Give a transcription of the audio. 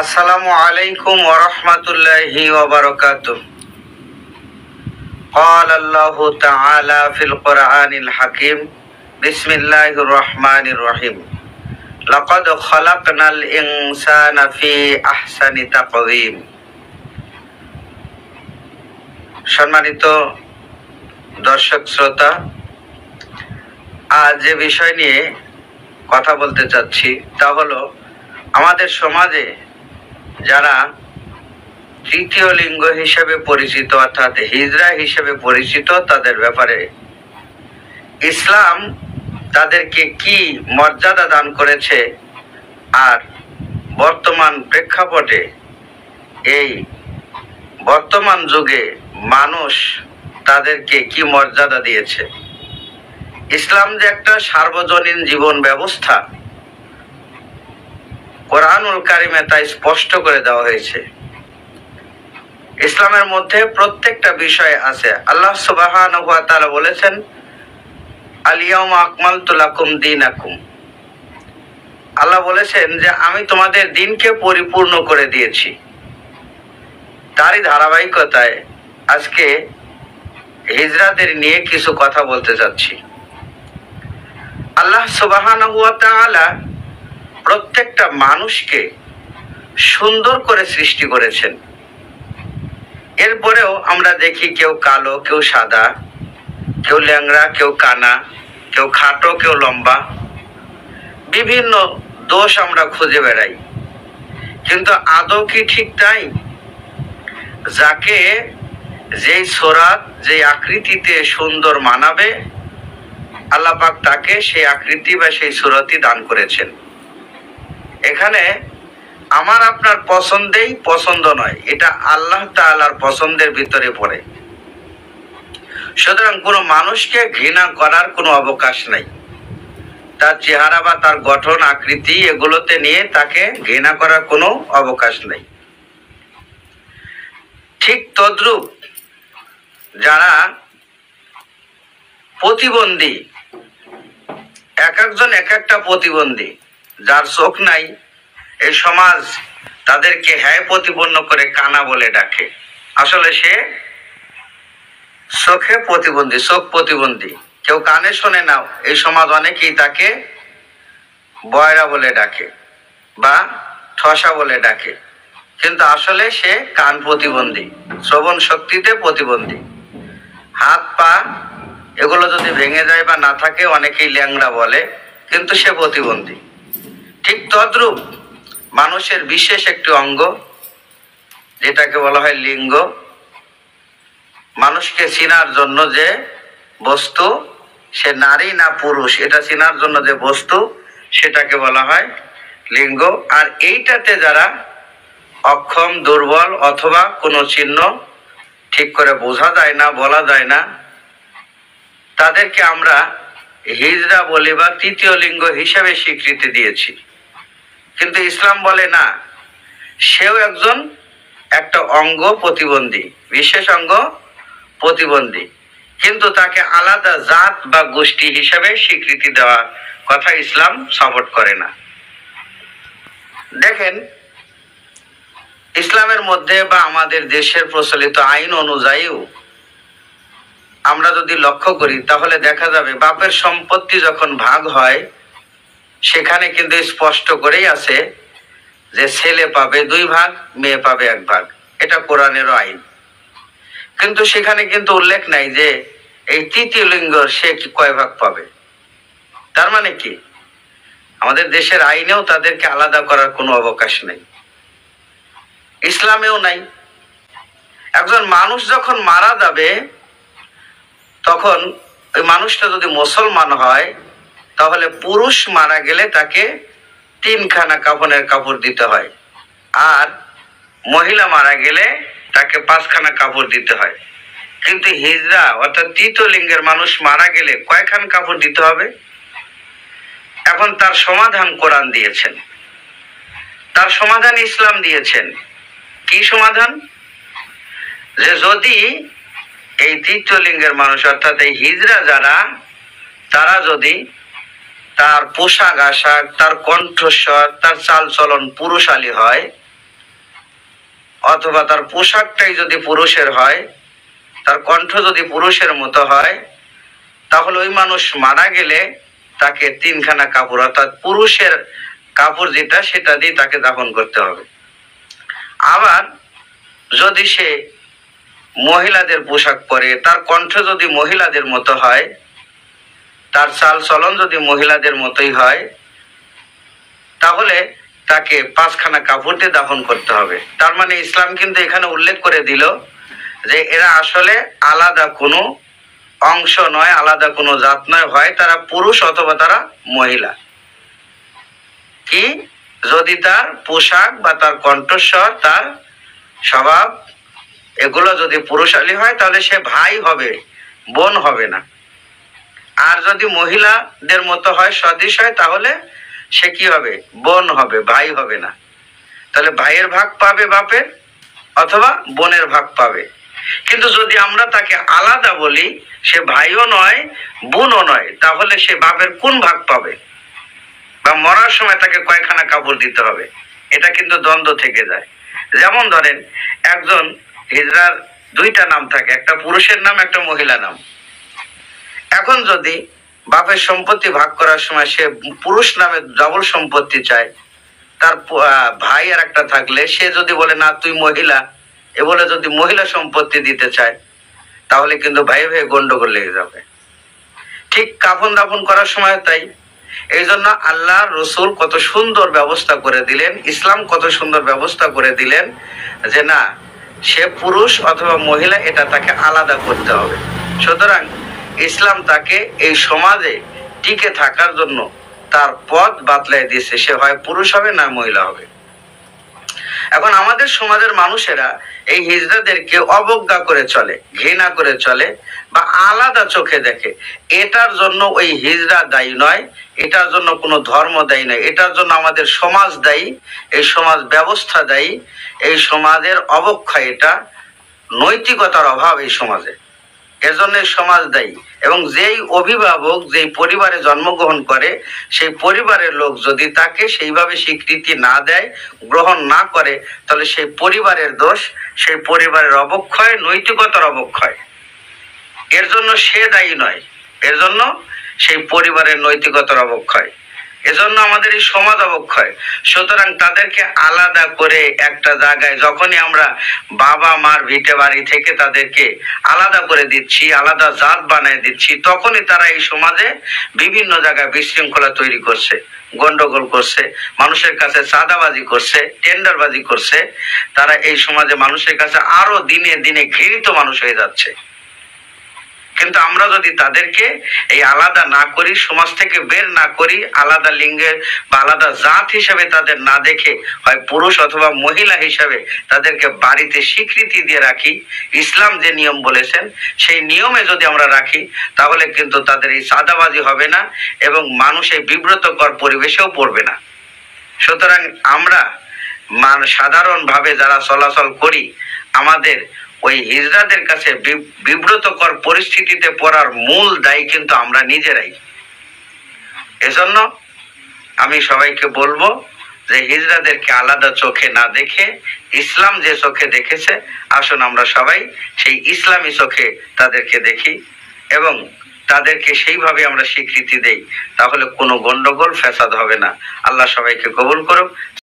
আসসালামু আলাইকুম ওয়া রাহমাতুল্লাহি ওয়া বারাকাতুহু। قال الله تعالى في القرآن الحكيم بسم الله الرحمن الرحيم لقد خلقنا الإنسان في أحسن تقويم। সম্মানিত দর্শক শ্রোতা, আজ যে বিষয় নিয়ে কথা বলতে চাচ্ছি তা হলো আমাদের সমাজে যারা তৃতীয় লিঙ্গ হিসেবে পরিচিত অর্থাৎ হিজড়া হিসেবে পরিচিত তাদের ব্যাপারে ইসলাম তাদেরকে কি মর্যাদা দান করেছে, আর বর্তমান প্রেক্ষাপটে এই বর্তমান যুগে মানুষ তাদেরকে কি মর্যাদা দিয়েছে। ইসলাম যে একটা সার্বজনীন জীবন ব্যবস্থা, কোরআনুল কারিমে তা স্পষ্ট করে দেওয়া হয়েছে। ইসলামের মধ্যে প্রত্যেকটা বিষয় আছে। আল্লাহ সুবহানাহু ওয়া তাআলা বলেছেন, আল ইয়াউমা আকমালতু লাকুম দীনাকুম। আল্লাহ বলেছেন যে আমি তোমাদের দিনকে পরিপূর্ণ করে দিয়েছি। তারই ধারাবাহিকতায় আজকে হিজড়াদের নিয়ে কিছু কথা বলতে যাচ্ছি। আল্লাহ সুবহানাহু ওয়া তাআলা প্রত্যেকটা মানুষকে সুন্দর করে সৃষ্টি করেছেন। এরপরেও আমরা দেখি কেউ কালো, কেউ সাদা, কেউ ল্যাংড়া, কেউ কানা, কেউ খাটো, কেউ লম্বা, বিভিন্ন দোষ আমরা খুঁজে বেড়াই। কিন্তু আদৌ কি ঠিক তাই? যাকে যেই সুরাত, যেই আকৃতিতে সুন্দর মানাবে আল্লাহ পাক তাকে সেই আকৃতি বা সেই সুরতই দান করেছেন। এখানে আমার আপনার পছন্দেই পছন্দ নয়, এটা আল্লাহ তাআলার পছন্দের ভিতরে পড়ে। সুতরাং কোনো মানুষকে ঘৃণা করার কোনো অবকাশ নাই। তার চেহারা বা তার গঠন আকৃতি এগুলোতে নিয়ে তাকে ঘৃণা করার কোনো অবকাশ নেই। ঠিক তদ্রূপ যারা প্রতিবন্ধী, এক একজন এক একটা প্রতিবন্ধী, যার চোখ নাই এই সমাজ তাদেরকে হ্যায় প্রতিপন্ন করে কানা বলে ডাকে। আসলে সে চোখে প্রতিবন্ধী, চোখ প্রতিবন্ধী। কেউ কানে শোনে না, এই সমাজ অনেকেই তাকে বয়রা বলে ডাকে বা ঠসা বলে ডাকে, কিন্তু আসলে সে কান প্রতিবন্ধী, শ্রবণ শক্তিতে প্রতিবন্ধী। হাত পা এগুলো যদি ভেঙে যায় বা না থাকে অনেকেই ল্যাংড়া বলে, কিন্তু সে প্রতিবন্ধী। ঠিক তদ্রূপ মানুষের বিশেষ একটি অঙ্গ যেটাকে বলা হয় লিঙ্গ, মানুষকে চেনার জন্য যে বস্তু, সে নারী না পুরুষ এটা চেনার জন্য যে বস্তু সেটাকে বলা হয় লিঙ্গ। আর এইটাতে যারা অক্ষম, দুর্বল অথবা কোনো চিহ্ন ঠিক করে বোঝা যায় না, বলা যায় না, তাদেরকে আমরা হিজড়া বলি বা তৃতীয় লিঙ্গ হিসেবে স্বীকৃতি দিয়েছি। কিন্তু ইসলাম বলে না, সেও একজন একটা অঙ্গ প্রতিবন্ধী, বিশেষ অঙ্গ প্রতিবন্ধী, কিন্তু তাকে আলাদা জাত বা গোষ্ঠী হিসেবে স্বীকৃতি দেওয়া কথা ইসলাম সাপোর্ট করে না। দেখেন, ইসলামের মধ্যে বা আমাদের দেশের প্রচলিত আইন অনুযায়ীও আমরা যদি লক্ষ্য করি তাহলে দেখা যাবে বাপের সম্পত্তি যখন ভাগ হয় সেখানে কিন্তু স্পষ্ট করেই আছে যে ছেলে পাবে 2 ভাগ, মেয়ে পাবে 1 ভাগ। এটা কোরআনেরও আইন। কিন্তু সেখানে কিন্তু উল্লেখ নাই যে এই তৃতীয় লিঙ্গ সে কয় ভাগ পাবে। তার মানে কি, আমাদের দেশের আইনেও তাদেরকে আলাদা করার কোনো অবকাশ নেই, ইসলামেও নাই। একজন মানুষ যখন মারা যাবে তখন ওই মানুষটা যদি মুসলমান হয় তাহলে পুরুষ মারা গেলে তাকে 3 খানা কাফনের কাপড় দিতে হয়, আর মহিলা মারা গেলে তাকে 5 খানা কাপড় দিতে হয়। কিন্তু হিজড়া অর্থাৎ তৃতীয় লিঙ্গের মানুষ মারা গেলে কয়খান কাপড় দিতে হবে? এখন তার সমাধান কোরআন দিয়েছেন, তার সমাধান ইসলাম দিয়েছেন। কি সমাধান? যে যদি এই তৃতীয় লিঙ্গের মানুষ অর্থাৎ এই হিজড়া যারা, তারা যদি তার পোশাক আশাক, তার কণ্ঠস্বর, তার চাল চলন পুরুষালী হয়, অথবা তার পোশাকটাই যদি পুরুষের হয়, তার কণ্ঠ যদি পুরুষের মতো হয়, তাহলে ওই মানুষ মারা গেলে তাকে তিনখানা কাপড় অর্থাৎ পুরুষের কাপড় যেটা সেটা দিয়ে তাকে দাফন করতে হবে। আবার যদি সে মহিলাদের পোশাক পরে, তার কণ্ঠ যদি মহিলাদের মতো হয়, তার চাল চলন যদি মহিলাদের মতোই হয়, তাহলে তাকে পাঁচখানা কাপড় দিয়ে দাফন করতে হবে। তার মানে ইসলাম কিন্তু এখানে উল্লেখ করে দিল যে এরা আসলে আলাদা কোনো অংশ নয়, আলাদা কোনো জাত নয়, হয় তারা পুরুষ অথবা তারা মহিলা। কি যদি তার পোশাক বা তার কণ্ঠস্বর, তার স্বভাব এগুলো যদি পুরুষালী হয় তাহলে সে ভাই হবে, বোন হবে না। আর যদি মহিলাদের মতো হয়, সদৃশ হয়, তাহলে সে কি হবে? বোন হবে, ভাই হবে না। তাহলে ভাইয়ের ভাগ পাবে বাপের, অথবা বোনের ভাগ পাবে। কিন্তু যদি আমরা তাকে আলাদা বলি, সে ভাইও নয় বোনও নয়, তাহলে সে বাপের কোন ভাগ পাবে? বা মরার সময় তাকে কয়খানা কাপড় দিতে হবে? এটা কিন্তু দ্বন্দ্ব থেকে যায়। যেমন ধরেন একজন হিজড়ার দুইটা নাম থাকে, একটা পুরুষের নাম, একটা মহিলা নাম। এখন যদি বাপের সম্পত্তি ভাগ করার সময় সে পুরুষ নামে ডবল সম্পত্তি চায়, তার ভাই আর একটা থাকলে সে যদি বলে না তুই মহিলা, এ বলে যদি মহিলা সম্পত্তি দিতে চায়, তাহলে কিন্তু ভাই ভাই গন্ডগোল লেগে যাবে। ঠিক কাফন দাফন করার সময় তাই। এই জন্য আল্লাহ রসুল কত সুন্দর ব্যবস্থা করে দিলেন, ইসলাম কত সুন্দর ব্যবস্থা করে দিলেন যে না, সে পুরুষ অথবা মহিলা এটা তাকে আলাদা করতে হবে। সুতরাং ইসলাম তাকে এই সমাজে টিকে থাকার জন্য তার পথ বাতলাই দিয়েছে, সে হয় পুরুষ হবে না মহিলা হবে। এখন আমাদের সমাজের মানুষেরা এই হিজড়াদেরকে অবজ্ঞা করে চলে, ঘৃণা করে চলে, বা আলাদা চোখে দেখে। এটার জন্য ওই হিজড়া দায়ী নয়, এটার জন্য কোনো ধর্ম দায়ী নয়, এটার জন্য আমাদের সমাজ দায়ী, এই সমাজ ব্যবস্থা দায়ী, এই সমাজের অবক্ষয়, এটা নৈতিকতার অভাব এই সমাজে, এজন্য সমাজ দায়ী। এবং যেই অভিভাবক যেই পরিবারে জন্মগ্রহণ করে, সেই পরিবারের লোক যদি তাকে সেইভাবে স্বীকৃতি না দেয়, গ্রহণ না করে, তাহলে সেই পরিবারের দোষ, সেই পরিবারের অবক্ষয়, নৈতিকতার অবক্ষয়। এর জন্য সে দায়ী নয়, এর জন্য সেই পরিবারের নৈতিকতার অবক্ষয়, এজন্য আমাদের এই সমাজ অবক্ষয়। সুতরাং তাদেরকে আলাদা করে একটা জায়গায়, যখনই আমরা বাবা মার ভিটে বাড়ি থেকে তাদেরকে আলাদা করে দিচ্ছি, আলাদা জাত বানিয়ে দিচ্ছি, তখনই তারা এই সমাজে বিভিন্ন জায়গায় বিশৃঙ্খলা তৈরি করছে, গন্ডগোল করছে, মানুষের কাছে চাঁদাবাজি করছে, টেন্ডারবাজি করছে। তারা এই সমাজে মানুষের কাছে আরো দিনে দিনে ঘৃণিত মানুষ হয়ে যাচ্ছে। কিন্তু আমরা যদি তাদেরকে এই আলাদা না করি, সমাজ থেকে বের না করি, আলাদা লিঙ্গের বা আলাদা জাত হিসেবে তাদের না দেখে, হয় পুরুষ অথবা মহিলা হিসেবে তাদেরকে বাড়িতে স্বীকৃতি দিয়ে রাখি, ইসলাম যে নিয়ম বলেছেন সেই নিয়মে যদি আমরা রাখি, তাহলে কিন্তু তাদের এই চাঁদাবাজি হবে না এবং মানুষ এই বিব্রতকর পরিবেশেও পড়বে না। সুতরাং আমরা সাধারণভাবে যারা চলাচল করি, আমাদের ওই হিজড়াদের কাছে বিব্রতকর পরিস্থিতিতে পড়ার মূল দায়ী কিন্তু আমরা নিজেরাই। এজন্য আমি সবাইকে বলবো যে হিজড়াদেরকে আলাদা চোখে না দেখে, ইসলাম যে চোখে দেখেছে, আসুন আমরা সবাই সেই ইসলামী চোখে তাদেরকে দেখি এবং তাদেরকে সেইভাবে আমরা স্বীকৃতি দেই, তাহলে কোনো গন্ডগোল ফ্যাসাদ হবে না। আল্লাহ সবাইকে কবুল করুক।